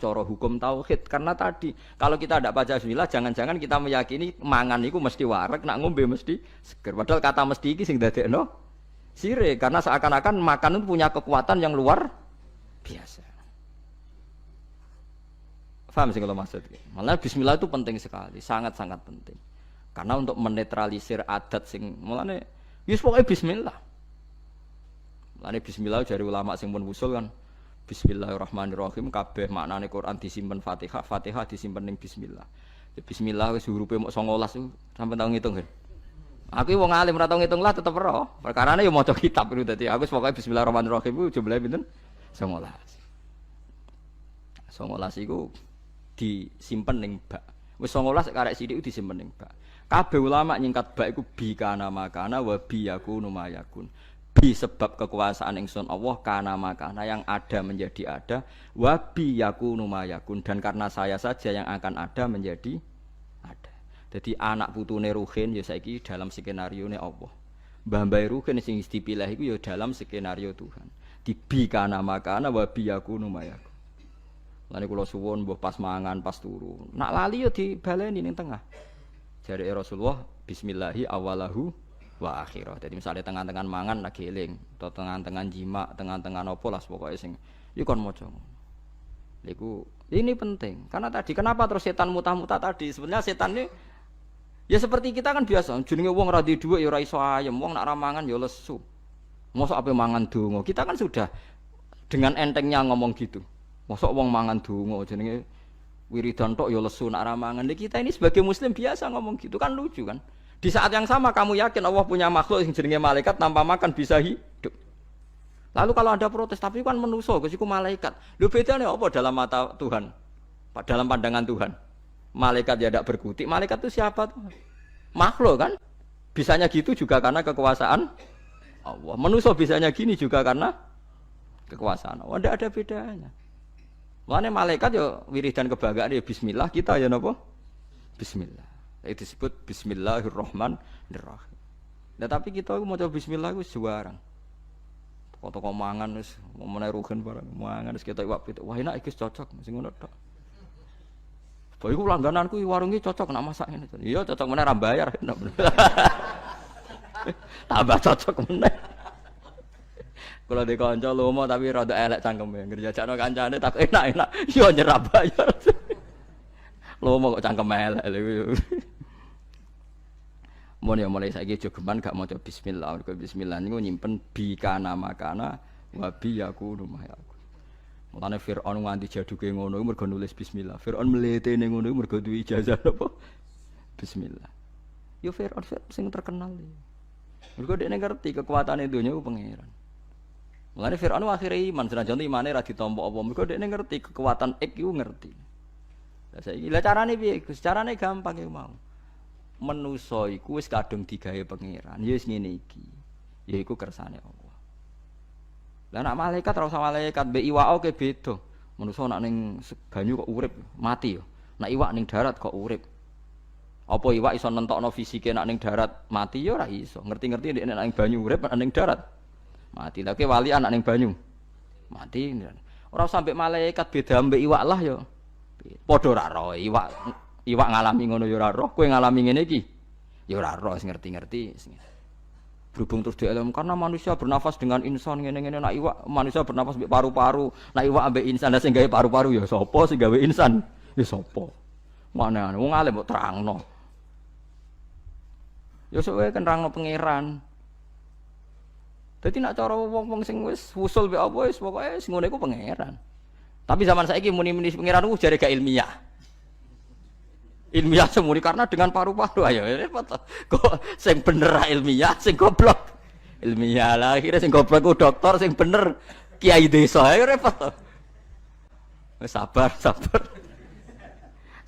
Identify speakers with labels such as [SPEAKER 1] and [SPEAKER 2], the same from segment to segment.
[SPEAKER 1] cara hukum tauhid. Karena tadi kalau kita tidak baca bismillah, jangan-jangan kita meyakini mangan itu mesti wareg, nak ngombe mesti seger. Padahal kata mesti iki sing dadekno sirik, karena seakan-akan makan itu punya kekuatan yang luar biasa. Paham sih kalau maksud? Malah bismillah itu penting sekali, sangat-sangat penting. Karena untuk menetralisir adat sing mulane wis pokoke bismillah. Mulane bismillah dari ulama sing pun usul kan bismillahirrahmanirrahim kabeh maknane Quran disimpen Fatihah, Fatihah disimpen ning bismillah. Ya bismillah wis hurufe mok 19 sampe tau ngitung kan. Aku wong alim ora tau ngitung lah tetep ora. Perkarane ya maca kitab itu dadi aku pokoke bismillahirrahmanirrahim ku jumlahe pinten? 19. 19 iku disimpen ning bak. Wis 19 karek sithik disimpen ning bak. Kabeh ulama nyingkat bak iku bi kana makana wa bi yakunu mayakun. Bi sebab kekuasaan ingsun Allah kana makana yang ada menjadi ada, wa bi yakunu mayakun dan karena saya saja yang akan ada menjadi ada. Jadi anak putune Ruhin ya saiki dalam skenarione Allah. Mbah-mbah Ruhin sing dipilih iku ya dalam skenario Tuhan. Di bi kana makana wa bi yakunu mayakun. Lan kula suwun mbuh pas mangan pas turu. Nak lali ya dibaleni ning tengah. Jare Rasulullah bismillahi awalahu wa akhirah. Jadi misalnya tengah-tengah mangan lagi eling atau tengah-tengah jima, tengah-tengah nopo lah pokoknya sing iku kon maca. Iku ini penting. Karena tadi kenapa terus setan mutah-mutah tadi? Sebenarnya setan ini ya seperti kita kan biasa, jenenge wong ra duwe dhuwit ya ora iso ayem, wong nak ra mangan ya lesu. Mosok ape mangan donga. Kita kan sudah dengan entengnya ngomong gitu. Mosok wong mangan donga jenenge wiridan tok ya lesu nak ramangan. Kita ini sebagai muslim biasa ngomong gitu kan lucu kan. Di saat yang sama kamu yakin Allah punya makhluk yang jenenge malaikat tanpa makan bisa hidup. Lalu kalau Anda protes tapi kan manusa kesiku malaikat. Lho bedane apa dalam mata Tuhan? Dalam pandangan Tuhan. Malaikat ya tidak berkutik. Malaikat itu siapa tuh? Makhluk kan? Bisanya gitu juga karena kekuasaan Allah. Manusa bisanya gini juga karena kekuasaan Allah. Tidak ada bedanya. Mulane malaikat ya wiridan kebanggaan ya bismillah, kita ya napa? Bismillah. Itu disebut bismillahirrahmanirrahim. Nah tapi kita maca bismillah wis juarang. Toko-toko mangan wis meneh rugen barang mangan wis ketok iwak pitik. Wah enak iki cocok sing ngono tok. Bae iku langgananku warung iki cocok nak masak ngene. Iya cocok meneh ra bayar. Tambah cocok meneh. Kalau di kanca lomo tapi rada elek cangkeme. Ngerjajakno kancane tak enak-enak yo nyerah bayar. Lomo kok cangkem elek lho. Mun ya mulai saiki jogeman gak maca bismillah. Mergo bismillah niku nyimpen bi kana makana wa bi yakunu mayakun. Mulane Firaun nganti jaduke ngono mergo nulis bismillah. Firaun mletene ngono mergo duwe ijazah apa? Bismillah. Yo Firaun sing terkenal. Mergo dekne ngerti kekuatane donya ku pangeran. Mulane Firaun akhire iman, senajan imane ra ditampa apa. Mergo dekne ngerti kekuatan iku ngerti. Lah saiki lha carane piye? Gus, carane gampang iku mau. Manusa iku wis kadung digawe pangeran. Ya wis ngene iki. Ya iku kersane Allah. Lah nek malaikat ora usah malaikat, mbek iwak oke beda. Manusa nek ning banyu kok urip, mati yo. Nek iwak ning darat kok urip. Apa iwak iso nentokno fisike nek ning darat mati yo ora iso. Ngerti-ngerti nek ning banyu urip nek ning darat mati. Lah ke wali anak ning banyu mati. Ora sampe malaikat beda mbek iwak lah yo. Padha ora roh iwak ngalami ngono ya ora roh, kowe ngalami ngene iki ya ora roh, ngerti-ngerti. Berhubung terus dielem karena manusia bernafas dengan insan ngene-ngene, nak iwak manusia bernafas mbek paru-paru, nak iwak ambek insan sing gawe paru-paru ya sapa sing gawe insan? Ya sapa? Mana wong alim mbok terangno. Ya sok wae kan nerangno pangeran. Dadi nak cara wong-wong sing wis usul mbek apa wis pokoke sing ngene iku pangeran. Tapi zaman saiki muni-muni pangeran ku jare gak ilmiah. Ilmiah semuri karena dengan paru-paru ayo repot. Kok sing bener ilmiah, sing goblok ilmiah lah. Akhirnya sing goblok ku dokter, sing bener kiai desa ayo repot. Wis sabar.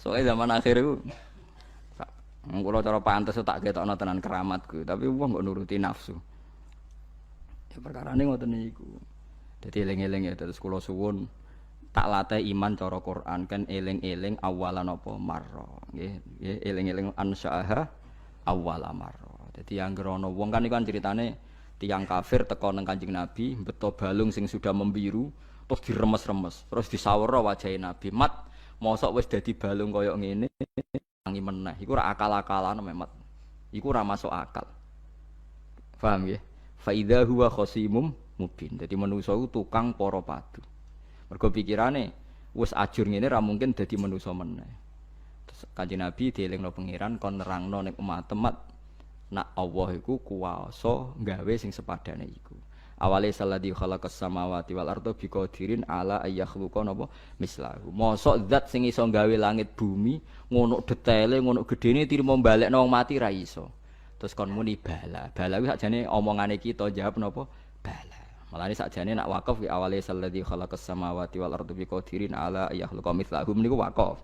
[SPEAKER 1] Soale zaman akhir iku kula cara pantes tak ketokno tenan keramatku, tapi wong kok nuruti nafsu. Ya perkarane ngoten niku. Dadi eling-eling ya terus kula suwun tak latih iman cara Quran kan eling-eling awalan apa marra nggih eling-eling ansaaha awala marra. Dadi anggere ana wong kan iku kan critane tiyang kafir teka nang Kanjeng Nabi beto balung sing sudah membiru terus diremes-remes, terus disawara wajahe Nabi. Mat, mosok wis dadi balung kaya ngene tangi meneh. Iku ora akal-akalan Mat. Iku ora masuk akal. Paham ya? Fa idza huwa khosimum mubin. Dadi manusa iku tukang para padu. Mergo pikirane wis ajur ngene ra mungkin dadi manusa meneh. Terus Kanjeng Nabi dielingno pangeran kon nerangno ning umat nak Allah iku kuwasa gawe sing sepadane iku. Awale salladzi khalaqas samawati wal arda biqadirin ala ayakhluqa napa mislahu. Mosok zat sing iso gawe langit bumi ngono detaile ngono gedene tirimo balekno wong mati ra iso. Terus kon muni bala. Bala kuwi sakjane omongane kita jawab napa bala. Malane sakjane nak wakaf ki awale salladzi khalaqas samawati wal arda biqadirin ala ayakhluqa mislahu niku wakaf.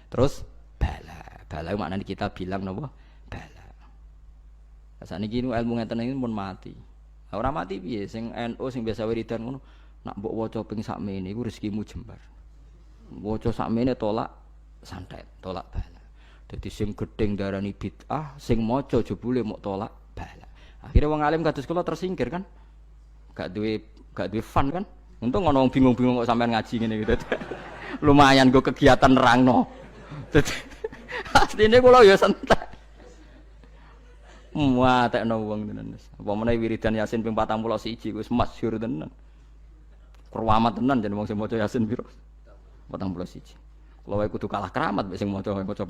[SPEAKER 1] Terus bala. Bala maknane kita bilang napa bala. Sakniki ilmu ngeten iki pun mati. Ora mati piye sing NU sing biasa wiridan ngono nak mbok waca ping sakmene iku rezekimu jembar. Waca sakmene tolak santet, tolak bala. Dadi sing gedeng darani bid'ah, sing maca jebule mok tolak bala. Akhire wong alim kados kula tersingkir kan. Gak duwe fun kan. Untung ana wong bingung-bingung kok sampean ngaji ngene gitu. Lumayan go kegiatan nerangno. Dadi asline kula ya santai. Wah, tekno wong tenan. Apa meneh wiridan Yasin ping 41 wis masyhur tenan. Keramat tenan jeneng wong sing maca Yasin piro? 41. Kula wae kudu kalah keramat mek sing maca 41.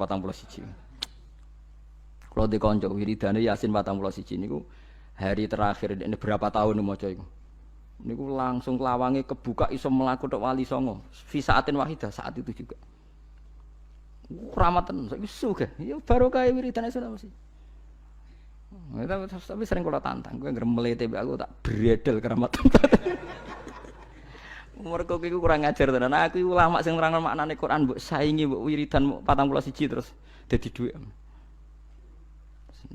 [SPEAKER 1] Kula di kanca wiridane Yasin 41 niku hari terakhir ini berapa tahun maca iku. Niku langsung lawange kebuka iso mlaku tok wali songo. Fi saatin wahidah saat itu juga. Keramat tenan saiki sugih. Ya barokah wiridane Yasin. Tapi sering kalau tantang, gue ngermelete aku tak bredel keramat. Mergo iku kurang ngajar tenan. Aku iku ulama sing nerangno maknane Quran mbok saingi mbok wiridan 41 terus dadi dhuwit.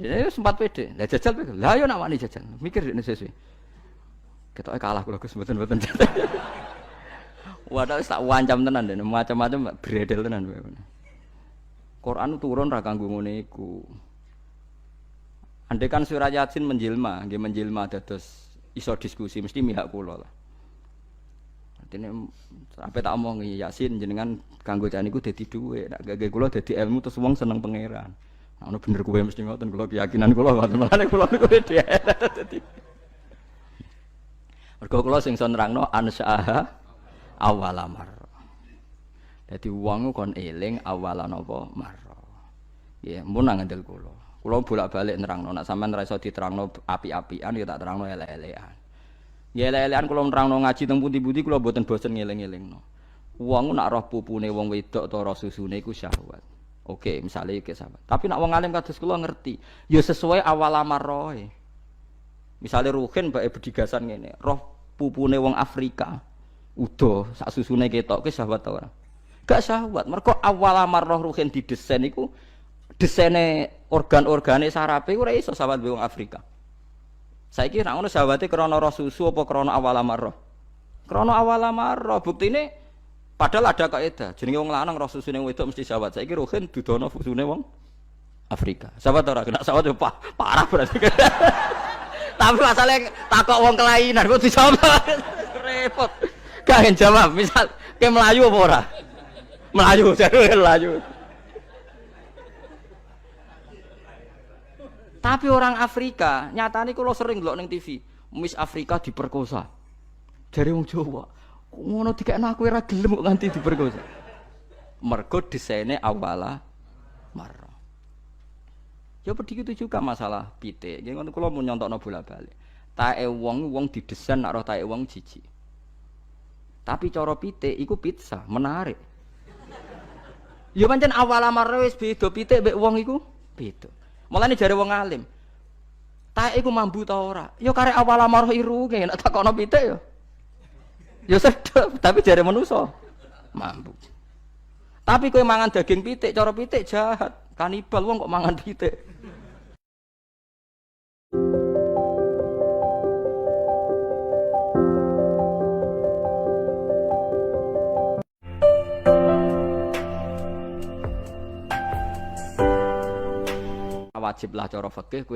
[SPEAKER 1] Ya sempat pede. Lah jajal pede. Lah yo nak wani jajal. Mikir nek sesuk. Ketoke kalah kula Gus mboten-mboten. Wadah wis tak wancam tenan den, macam-macam bredel tenan. Quran turun ra kanggo ngene iku. Andai kan surah Yasin menjelma, nggih menjelma dados iso diskusi mesti mihak kula lah. Artine sampe tak omong Yasin jenengan kanggo jan niku dadi dhuwit, nek gage kula dadi ilmu terus wong seneng pangeran. Nek ono bener kuwe mesti ngoten kula keyakinan kula ngoten malane kula niku dadi. Mergo kula sing iso nerangno ansaaha awalamar. Dadi wong kon eling awalan apa mar. Nggih, mun ngandel kula. Kulo bolak-balik nerangno, nek sampean ora iso diterangno api-apian ya tak terangno elek-elekan. Ya elek-elekan kulo nerangno ngaji teng pundi-pundi kulo mboten bosen ngeling-elingno. Wong nak roh pupune wong wedok utawa roh susune iku syahwat. Oke, misale iki sahabat. Tapi nak wong alim kados kulo ngerti, ya sesuai awal amaroe. Misale ruhin bae bedigasan ngene, roh pupune wong Afrika udo sak susune ketok ke syahwat ta ora? Gak syahwat, mergo awal amar roh ruhin didesain iku desaine organ-organe sarape ora iso sahabat wong Afrika. Saiki nek ngono sahabate krana roh susu apa krana awal amarah? Krana awal amarah. Buktine padahal ada kaidah. Jenenge wong lanang roh susune wedok mesti sahabat. Saiki rohen dudono susune wong Afrika. Sahabat ora kena sahabat parah berarti. Tapi masalahnya takok wong kelainan kok dijawab. Repot. Gak jawab. Misal ke Melayu apa ora? Melayu, jare Melayu. Tapi orang Afrika, nyatane kula sering ndelok ning TV, Miss Afrika diperkosa. Jare wong Jawa, ngono dikekno aku ora gelem kok nganti diperkosa. Mergo desaine awala marra. Ya begitu juga masalah pitik. Nggih ngono kula mun nyontokno bola-balik. Tae wong didesain nek roh tae wong jijik. Tapi cara pitik iku pizza, menarik. Ya pancen awala marra wis beda pitik mbek wong iku beda. Mulane jare wong alim. Taek iku mambu ta ora? Ya karek awal amarah iruke nek takono pitik ya. Ya sedep, tapi jare manusa mambu. Tapi kowe mangan daging pitik, cara pitik jahat. Kanibal wong kok mangan pitik. Wajib lah cara fikih kowe